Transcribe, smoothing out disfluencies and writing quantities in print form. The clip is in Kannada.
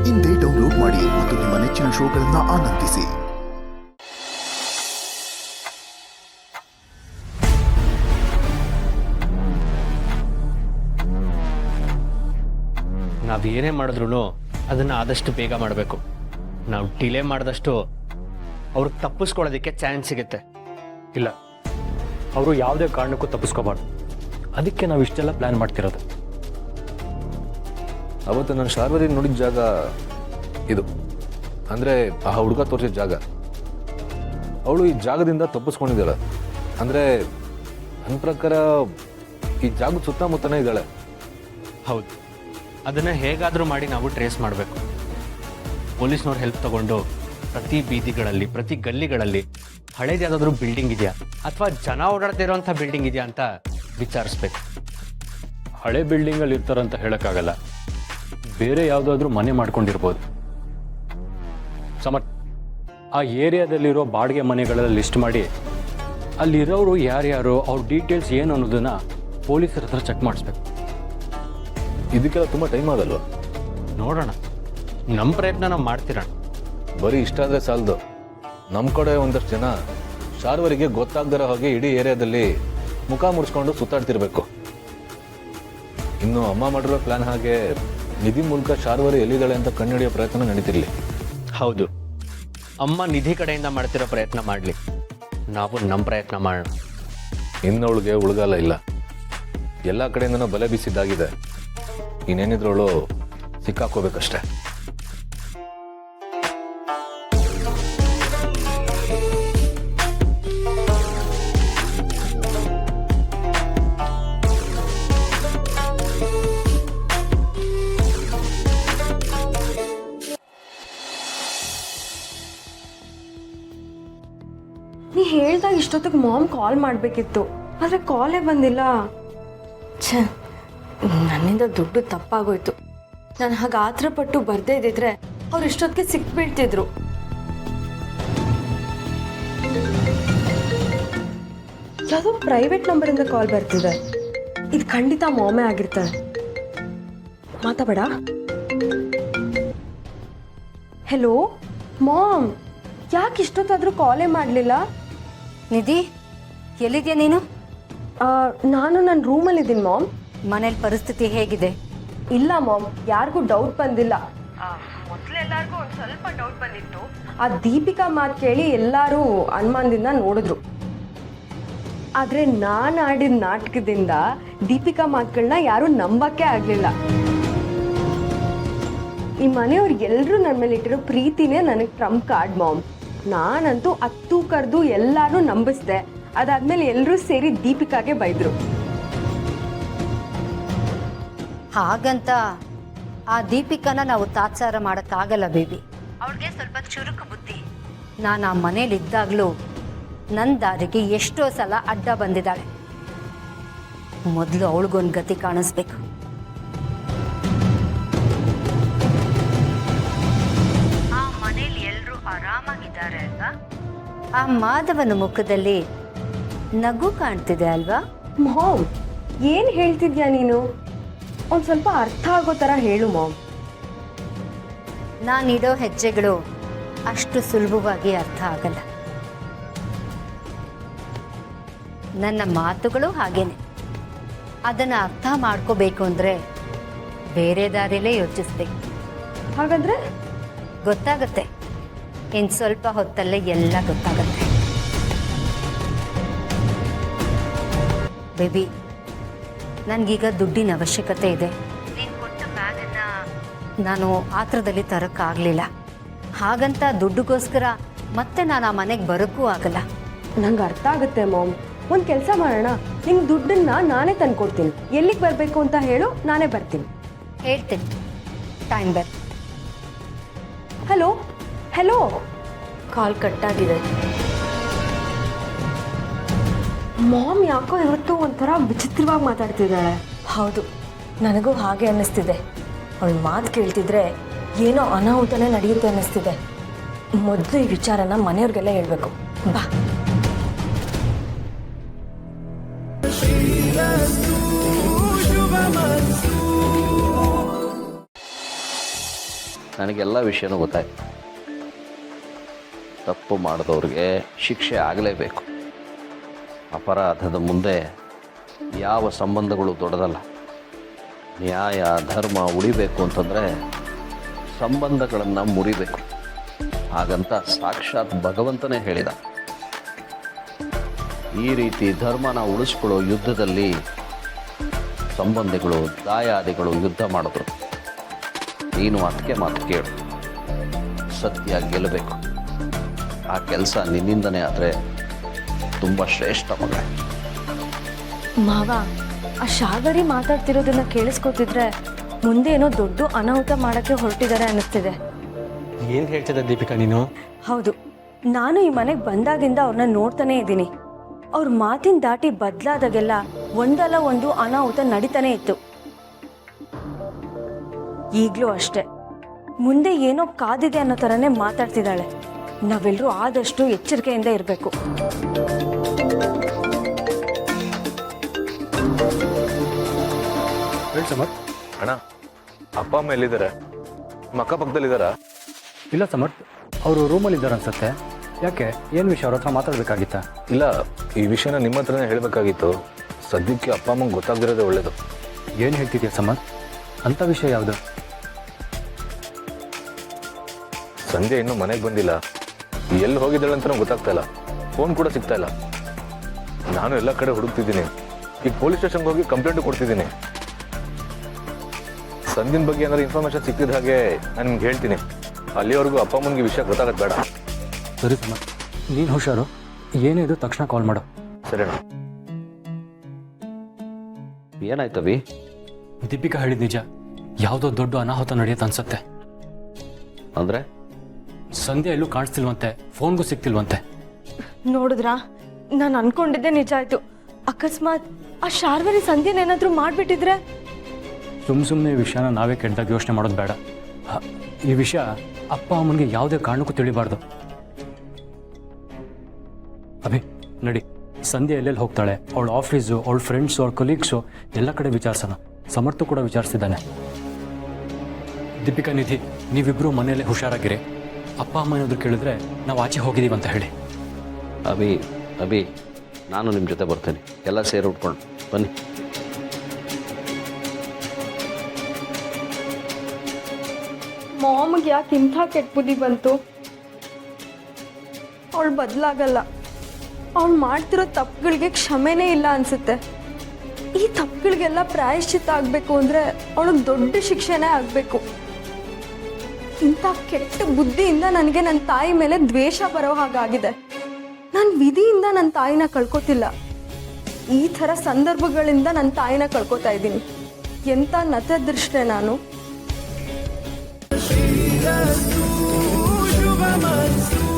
ಇಂದೇ ಡೌನ್ಲೋಡ್ ಮಾಡಿ ಮತ್ತು ನಿಮ್ಮ ನೆಚ್ಚಿನ ಶೋಗಳನ್ನು ಆನಂದಿಸಿ. ನಾವು ಏನೇ ಮಾಡಿದ್ರು ಅದನ್ನು ಆದಷ್ಟು ಬೇಗ ಮಾಡಬೇಕು. ನಾವು ಡಿಲೇ ಮಾಡಿದಷ್ಟು ಅವ್ರಿಗೆ ತಪ್ಪಿಸ್ಕೊಳ್ಳೋದಕ್ಕೆ ಚಾನ್ಸ್ ಸಿಗುತ್ತೆ. ಇಲ್ಲ, ಅವರು ಯಾವುದೇ ಕಾರಣಕ್ಕೂ ತಪ್ಪಿಸ್ಕೋಬಾರ್ದು. ಅದಕ್ಕೆ ನಾವು ಇಷ್ಟೆಲ್ಲ ಪ್ಲ್ಯಾನ್ ಮಾಡ್ತಿರೋದು. ಅವತ್ತು ನಾನು ಶಾರ್ವರಿ ನೋಡಿದ ಜಾಗ ಇದು, ಅಂದರೆ ಆ ಹುಡುಗ ತೋರಿಸಿದ ಜಾಗ. ಅವಳು ಈ ಜಾಗದಿಂದ ತಪ್ಪಿಸ್ಕೊಂಡಿದ್ದಾಳೆ. ಅಂದರೆ ನನ್ನ ಪ್ರಕಾರ ಈ ಜಾಗದ ಸುತ್ತಮುತ್ತನೇ ಇದ್ದಾಳೆ. ಹೌದು, ಅದನ್ನು ಹೇಗಾದರೂ ಮಾಡಿ ನಾವು ಟ್ರೇಸ್ ಮಾಡಬೇಕು. ಪೊಲೀಸ್ನವ್ರ ಹೆಲ್ಪ್ ತಗೊಂಡು ಪ್ರತಿ ಬೀದಿಗಳಲ್ಲಿ, ಪ್ರತಿ ಗಲ್ಲಿಗಳಲ್ಲಿ ಹಳೇದು ಯಾವುದಾದ್ರೂ ಬಿಲ್ಡಿಂಗ್ ಇದೆಯಾ ಅಥವಾ ಜನ ಓಡಾಡ್ತಿರೋಂಥ ಬಿಲ್ಡಿಂಗ್ ಇದೆಯಾ ಅಂತ ವಿಚಾರಿಸ್ಬೇಕು. ಹಳೆ ಬಿಲ್ಡಿಂಗಲ್ಲಿ ಇರ್ತಾರಂತ ಹೇಳೋಕ್ಕಾಗಲ್ಲ, ಬೇರೆ ಯಾವುದಾದ್ರೂ ಮನೆ ಮಾಡ್ಕೊಂಡಿರ್ಬೋದು. ಸಮರ್ಥ್, ಆ ಏರಿಯಾದಲ್ಲಿರೋ ಬಾಡಿಗೆ ಮನೆಗಳೆಲ್ಲ ಲಿಸ್ಟ್ ಮಾಡಿ ಅಲ್ಲಿರೋರು ಯಾರ್ಯಾರು, ಅವ್ರ ಡೀಟೇಲ್ಸ್ ಏನು ಅನ್ನೋದನ್ನು ಪೊಲೀಸರ ಹತ್ರ ಚೆಕ್ ಮಾಡಿಸ್ಬೇಕು. ಇದಕ್ಕೆಲ್ಲ ತುಂಬ ಟೈಮ್ ಆಗಲ್ವ? ನೋಡೋಣ, ನಮ್ಮ ಪ್ರಯತ್ನ ನಾವು ಮಾಡ್ತಿರೋಣ. ಬರೀ ಇಷ್ಟ ಆದರೆ ಸಾಲದು. ನಮ್ಮ ಕಡೆ ಒಂದಷ್ಟು ಜನ ಶಾರ್ವರಿಗೆ ಗೊತ್ತಾಗ್ದಿರೋ ಹಾಗೆ ಇಡೀ ಏರಿಯಾದಲ್ಲಿ ಮುಖ ಮುಡಿಸ್ಕೊಂಡು ಸುತ್ತಾಡ್ತಿರ್ಬೇಕು. ಇನ್ನು ಅಮ್ಮ ಮಾಡಿರೋ ಪ್ಲ್ಯಾನ್ ಹಾಗೆ ನಿಧಿ ಮೂಲಕ ಶಾರ್ವರಿ ಎಲ್ಲಿದ್ದಾಳೆ ಅಂತ ಕಂಡುಹಿಡಿಯೋ ಪ್ರಯತ್ನ ನಡೀತಿರ್ಲಿ. ಹೌದು, ಅಮ್ಮ ನಿಧಿ ಕಡೆಯಿಂದ ಮಾಡ್ತಿರೋ ಪ್ರಯತ್ನ ಮಾಡಲಿ, ನಾವು ನಮ್ಮ ಪ್ರಯತ್ನ ಮಾಡೋಣ. ಇನ್ನವಳಿಗೆ ಉಳ್ಗಾಲ ಇಲ್ಲ. ಎಲ್ಲ ಕಡೆಯಿಂದನೂ ಬಲೆ ಬೀಸಿದ್ದಾಗಿದೆ. ಇನ್ನೇನಿದ್ರವಳು ಸಿಕ್ಕಾಕೋಬೇಕಷ್ಟೆ. ನೀ ಹೇಳ್ದಾಗ ಇಷ್ಟೊತ್ತಿಗೆ ಮಾಮ್ ಕಾಲ್ ಮಾಡಬೇಕಿತ್ತು, ಆದರೆ ಕಾಲೇ ಬಂದಿಲ್ಲ. ಛೇ, ನನ್ನಿಂದ ದೊಡ್ಡ ತಪ್ಪಾಗೋಯ್ತು. ನಾನು ಹಾಗೆ ಆತ್ರಪಟ್ಟು ಬರ್ದೇ ಇದ್ದಿದ್ರೆ ಅವ್ರು ಇಷ್ಟೊತ್ತಿಗೆ ಸಿಕ್ಬಿಡ್ತಿದ್ರು. ಯಾವುದೋ ಪ್ರೈವೇಟ್ ನಂಬರಿಂದ ಕಾಲ್ ಬರ್ತಿದೆ. ಇದು ಖಂಡಿತ ಮಾಮೇ ಆಗಿರ್ತಾರೆ. ಮಾತಾಬೇಡ. ಹೆಲೋ ಮಾಮ್, ಯಾಕೆ ಇಷ್ಟೊತ್ತಾದರೂ ಕಾಲೇ ಮಾಡಲಿಲ್ಲ? ನಿಧಿ, ಎಲ್ಲಿದ್ಯಾ ನೀನು? ನಾನು ನನ್ನ ರೂಮಲ್ಲಿದ್ದೀನಿ ಮಾಮ್. ಮನೇಲಿ ಪರಿಸ್ಥಿತಿ ಹೇಗಿದೆ? ಇಲ್ಲ ಮಾಮ್, ಯಾರಿಗೂ ಡೌಟ್ ಬಂದಿಲ್ಲ. ಮೊದಲೆಲ್ಲರಿಗೂ ಒಂದು ಸ್ವಲ್ಪ ಡೌಟ್ ಬಂದಿತ್ತು. ಆ ದೀಪಿಕಾ ಮಾತು ಕೇಳಿ ಎಲ್ಲರೂ ಅನುಮಾನದಿಂದ ನೋಡಿದ್ರು. ಆದರೆ ನಾನು ಆಡಿದ ನಾಟಕದಿಂದ ದೀಪಿಕಾ ಮಾತುಗಳನ್ನ ಯಾರೂ ನಂಬಕ್ಕೆ ಆಗಲಿಲ್ಲ. ಈ ಮನೆಯವ್ರು ಎಲ್ಲರೂ ನನ್ನ ಮೇಲೆ ಇಟ್ಟಿರೋ ಪ್ರೀತಿನೇ ನನಗೆ ಟ್ರಂಪ್ ಕಾರ್ಡ್ ಮಾಮ್. ನಾನಂತೂ ಅತ್ತು ಕರೆದು ಎಲ್ಲರೂ ನಂಬಿಸ್ದೆ. ಅದಾದ್ಮೇಲೆ ಎಲ್ಲರೂ ಸೇರಿ ದೀಪಿಕಾಗೆ ಬೈದರು. ಹಾಗಂತ ಆ ದೀಪಿಕಾನ ನಾವು ತಾತ್ಸಾರ ಮಾಡೋಕ್ಕಾಗಲ್ಲ ಬೇಬಿ. ಅವಳಿಗೆ ಸ್ವಲ್ಪ ಚುರುಕು ಬುದ್ಧಿ. ನಾನು ಆ ಮನೇಲಿದ್ದಾಗಲೂ ನನ್ನ ದಾರಿಗೆ ಎಷ್ಟೋ ಸಲ ಅಡ್ಡ ಬಂದಿದ್ದಾಳೆ. ಮೊದಲು ಅವಳಿಗೊಂದು ಗತಿ ಕಾಣಿಸ್ಬೇಕು. ಆ ಮನೇಲಿ ಎಲ್ಲರೂ ಆರಾಮಾಗಿದ್ದಾರೆ ಅಲ್ವಾ? ಆ ಮಾಧವನ ಮುಖದಲ್ಲಿ ನಗು ಕಾಣ್ತಿದೆ ಅಲ್ವಾ? ಮಾಮ್, ಏನು ಹೇಳ್ತಿದ್ಯಾ ನೀನು? ಒಂದು ಸ್ವಲ್ಪ ಅರ್ಥ ಆಗೋ ಥರ ಹೇಳು ಮಾಮ್. ನಾನಿಡೋ ಹೆಜ್ಜೆಗಳು ಅಷ್ಟು ಸುಲಭವಾಗಿ ಅರ್ಥ ಆಗಲ್ಲ. ನನ್ನ ಮಾತುಗಳು ಹಾಗೇನೆ. ಅದನ್ನು ಅರ್ಥ ಮಾಡ್ಕೋಬೇಕು ಅಂದರೆ ಬೇರೆ ದಾರಿಲೇ ಯೋಚಿಸ್ಬೇಕು. ಹಾಗಾದ್ರೆ ಗೊತ್ತಾಗತ್ತೆ. ಇನ್ನು ಸ್ವಲ್ಪ ಹೊತ್ತಲ್ಲೇ ಎಲ್ಲ ಗೊತ್ತಾಗತ್ತೆ. ಬೇಬಿ, ನನಗೀಗ ದುಡ್ಡಿನ ಅವಶ್ಯಕತೆ ಇದೆ. ನೀನು ಕೊಟ್ಟ ಬ್ಯಾಗನ್ನು ನಾನು ಆತ್ರದಲ್ಲಿ ತರೋಕ್ಕಾಗಲಿಲ್ಲ. ಹಾಗಂತ ದುಡ್ಡುಗೋಸ್ಕರ ಮತ್ತೆ ನಾನು ಆ ಮನೆಗೆ ಬರೋಕ್ಕೂ ಆಗಲ್ಲ. ನಂಗೆ ಅರ್ಥ ಆಗುತ್ತೆ ಮಾಮ್. ಒಂದು ಕೆಲಸ ಮಾಡೋಣ, ನಿಮ್ಗೆ ದುಡ್ಡನ್ನ ನಾನೇ ತಂದ್ಕೊಡ್ತೀನಿ. ಎಲ್ಲಿಗೆ ಬರಬೇಕು ಅಂತ ಹೇಳು, ನಾನೇ ಬರ್ತೀನಿ. ಹೇಳ್ತೀನಿ, ಟೈಮ್ ಬೇರೆ. ಹಲೋ ಹಲೋ, ಕಾಲ್ ಕಟ್ಟಾಗಿದೆ. ಮಾಮ್ ಯಾಕೋ ಇವತ್ತು ಒಂಥರ ವಿಚಿತ್ರವಾಗಿ ಮಾತಾಡ್ತಿದ್ದಾಳೆ. ಹೌದು, ನನಗೂ ಹಾಗೆ ಅನ್ನಿಸ್ತಿದೆ. ಅವಳ ಮಾತು ಕೇಳ್ತಿದ್ರೆ ಏನೋ ಅನಾಹುತನೇ ನಡೆಯುತ್ತೆ ಅನ್ನಿಸ್ತಿದೆ. ಮೊದಲು ಈ ವಿಚಾರನ ಮನೆಯವ್ರಿಗೆಲ್ಲ ಹೇಳಬೇಕು. ಬಾ. ನನಗೆಲ್ಲ ವಿಷಯನೂ ಗೊತ್ತಾಯ್ತು. ತಪ್ಪು ಮಾಡಿದವ್ರಿಗೆ ಶಿಕ್ಷೆ ಆಗಲೇಬೇಕು. ಅಪರಾಧದ ಮುಂದೆ ಯಾವ ಸಂಬಂಧಗಳು ದೊಡ್ಡದಲ್ಲ. ನ್ಯಾಯ ಧರ್ಮ ಉಳಿಬೇಕು ಅಂತಂದರೆ ಸಂಬಂಧಗಳನ್ನು ಮುರಿಬೇಕು. ಹಾಗಂತ ಸಾಕ್ಷಾತ್ ಭಗವಂತನೇ ಹೇಳಿದ. ಈ ರೀತಿ ಧರ್ಮನ ಉಳಿಸ್ಕೊಳ್ಳೋ ಯುದ್ಧದಲ್ಲಿ ಸಂಬಂಧಿಗಳು ದಾಯಾದಿಗಳು ಯುದ್ಧ ಮಾಡಿದ್ರು. ನೀನು ಅದಕ್ಕೆ ಮಾತು ಕೇಳು, ಸತ್ಯ ಗೆಲ್ಲಬೇಕು. ಆ ಕೆಲಸ ನಿನ್ನಿಂದನೇ ಆದರೆ ತುಂಬ ಶ್ರೇಷ್ಠ ಮಗ. ಮಾವ, ಆ ಶಾರ್ವರಿ ಮಾತಾಡ್ತಿರೋದನ್ನ ಕೇಳಿಸ್ಕೊತಿದ್ರೆ ಮುಂದೆ ಏನೋ ದೊಡ್ಡ ಅನಾಹುತ ಮಾಡೋಕ್ಕೆ ಹೊರಟಿದ್ದಾರೆ ಅನ್ನಿಸ್ತಿದೆ. ಏನು ಹೇಳ್ತಿದ್ದ ದೀಪಿಕಾ ನೀನು? ಹೌದು, ನಾನು ಈ ಮನೆಗೆ ಬಂದಾಗಿಂದ ಅವ್ರನ್ನ ನೋಡ್ತಾನೇ ಇದ್ದೀನಿ. ಅವ್ರ ಮಾತಿನ ದಾಟಿ ಬದಲಾದಾಗೆಲ್ಲ ಒಂದಲ್ಲ ಒಂದು ಅನಾಹುತ ನಡೀತಾನೆ ಇತ್ತು. ಈಗಲೂ ಅಷ್ಟೆ, ಮುಂದೆ ಏನೋ ಕಾದಿದೆ ಅನ್ನೋ ಥರನೇ ಮಾತಾಡ್ತಿದ್ದಾಳೆ. ನಾವೆಲ್ಲರೂ ಆದಷ್ಟು ಎಚ್ಚರಿಕೆಯಿಂದ ಇರಬೇಕು. ಹೇಳಿ ಸಮರ್ಥ್. ಅಣ್ಣ, ಅಪ್ಪ ಅಮ್ಮ ಎಲ್ಲಿದ್ದಾರೆ? ನಿಮ್ಮ ಅಕ್ಕಪಕ್ಕದಲ್ಲಿದ್ದಾರಾ? ಇಲ್ಲ ಸಮರ್ಥ್, ಅವರು ರೂಮಲ್ಲಿ ಇದ್ದಾರೆ ಅನ್ಸುತ್ತೆ. ಯಾಕೆ, ಏನು ವಿಷಯ? ಅವ್ರ ಹತ್ರ ಮಾತಾಡಬೇಕಾಗಿತ್ತಾ? ಇಲ್ಲ, ಈ ವಿಷಯನ ನಿಮ್ಮ ಹತ್ರನೇ ಹೇಳಬೇಕಾಗಿತ್ತು. ಸದ್ಯಕ್ಕೆ ಅಪ್ಪ ಅಮ್ಮಂಗೆ ಗೊತ್ತಾಗದಿರೋದೇ ಒಳ್ಳೇದು. ಏನು ಹೇಳ್ತಿದ್ಯಾ ಸಮರ್ಥ್? ಅಂಥ ವಿಷಯ ಯಾವುದು? ಸಂಜೆ ಇನ್ನೂ ಮನೆಗೆ ಬಂದಿಲ್ಲ. ಎಲ್ಲಿ ಹೋಗಿದ್ದಾಳೆ ಅಂತ ಗೊತ್ತಾಗ್ತಾ ಇಲ್ಲ. ಫೋನ್ ಕೂಡ ಸಿಗ್ತಾ ಇಲ್ಲ. ನಾನು ಎಲ್ಲ ಕಡೆ ಹುಡುಕ್ತಿದ್ದೀನಿ. ಈಗ ಪೊಲೀಸ್ ಸ್ಟೇಷನ್ಗೆ ಹೋಗಿ ಕಂಪ್ಲೇಂಟ್ ಕೊಡ್ತಿದ್ದೀನಿ. ಸಂಜಿನ ಬಗ್ಗೆ ಏನಾದ್ರು ಇನ್ಫಾರ್ಮೇಶನ್ ಸಿಕ್ಕಿದ ಹಾಗೆ ನಾನು ನಿಮ್ಗೆ ಹೇಳ್ತೀನಿ. ಅಲ್ಲಿವರೆಗೂ ಅಪ್ಪ ಅಮ್ಮನಿಗೆ ವಿಷಯ ಗೊತ್ತಾಗೋದು ಬೇಡ. ಸರಿ ಸಮರ್ಥ್, ನೀನು ಹುಷಾರು. ಏನೇ ಇದು ತಕ್ಷಣ ಕಾಲ್ ಮಾಡು. ಸರಿನಾ? ಏನಾಯ್ತವಿ? ದೀಪಿಕಾ ಹೇಳಿದ ನಿಜ. ಯಾವುದೋ ದೊಡ್ಡ ಅನಾಹುತ ನಡೆಯುತ್ತೆ ಅನ್ಸುತ್ತೆ. ಅಂದರೆ ಸಂಧ್ಯಾ ಎಲ್ಲೂ ಕಾಣಿಸ್ತಿಲ್ವಂತೆ, ಫೋನ್ಗೂ ಸಿಗ್ತಿಲ್ವಂತೆ. ನೋಡಿದ್ರಾ, ನಾನು ಅನ್ಕೊಂಡಿದ್ದೆ ನಿಜ ಆಯ್ತು. ಅಕಸ್ಮಾತ್ ಆ ಶಾರ್ವರಿ ಸಂಧ್ಯೇನೇನಾದ್ರೂ ಮಾಡಿಬಿಟ್ಟಿದ್ರೆ? ಸುಮ್ಮನೆ ಈ ವಿಷಯನ ನಾವೇ ಕೆಟ್ಟದಾಗ ಯೋಚನೆ ಮಾಡೋದು ಬೇಡ. ಈ ವಿಷಯ ಅಪ್ಪ ಅಮ್ಮನಿಗೆ ಯಾವುದೇ ಕಾರಣಕ್ಕೂ ತಿಳಿಬಾರ್ದು. ಅಭಿ ನಡಿ, ಸಂಧ್ಯಾ ಎಲ್ಲೆಲ್ಲಿ ಹೋಗ್ತಾಳೆ, ಅವಳ ಆಫೀಸು, ಅವಳ ಫ್ರೆಂಡ್ಸು, ಅವಳ ಕೊಲೀಗ್ಸು ಎಲ್ಲ ಕಡೆ ವಿಚಾರಿಸೋಣ. ಸಮರ್ಥ ಕೂಡ ವಿಚಾರಿಸ್ತಿದ್ದಾನೆ. ದೀಪಿಕಾ, ನಿಧಿ, ನೀವಿಬ್ಬರು ಮನೆಯಲ್ಲೇ ಹುಷಾರಾಗಿರಿ. ಅಪ್ಪ ಅಮ್ಮ ಏನಾದರೂ ಕೇಳಿದ್ರೆ ನಾವು ಆಚೆ ಹೋಗಿದ್ದೀವಿ ಅಂತ ಹೇಳಿ. ಅಭಿ, ನಾನು ನಿಮ್ಮ ಜೊತೆ ಬರ್ತೇನೆ. ಎಲ್ಲ ಸೇರಿ ಉಟ್ಕೊಂಡು ಬನ್ನಿ. ಮಾಮಗೆ ಯಾಕೆ ಇಂಥ ಕೆಟ್ಟ ಬುದ್ಧಿ ಬಂತು? ಅವಳು ಬದಲಾಗಲ್ಲ. ಅವಳು ಮಾಡ್ತಿರೋ ತಪ್ಪುಗಳಿಗೆ ಕ್ಷಮೆನೇ ಇಲ್ಲ ಅನ್ಸುತ್ತೆ. ಈ ತಪ್ಪುಗಳಿಗೆಲ್ಲ ಪ್ರಾಯಶ್ಚಿತ್ತ ಆಗಬೇಕು ಅಂದರೆ ಅವಳಿಗೆ ದೊಡ್ಡ ಶಿಕ್ಷೆನೇ ಆಗಬೇಕು. ಇಂಥ ಕೆಟ್ಟ ಬುದ್ಧಿಯಿಂದ ನನಗೆ ನನ್ನ ತಾಯಿ ಮೇಲೆ ದ್ವೇಷ ಬರೋ ಹಾಗಾಗಿದೆ. ನಾನು ವಿಧಿಯಿಂದ ನನ್ನ ತಾಯಿನ ಕಳ್ಕೊತಿಲ್ಲ, ಈ ಥರ ಸಂದರ್ಭಗಳಿಂದ ನನ್ನ ತಾಯಿನ ಕಳ್ಕೊತಾ ಇದ್ದೀನಿ. ಎಂಥ ನತದೃಷ್ಟೆ ನಾನು. ಶುಭಮಸ್ತು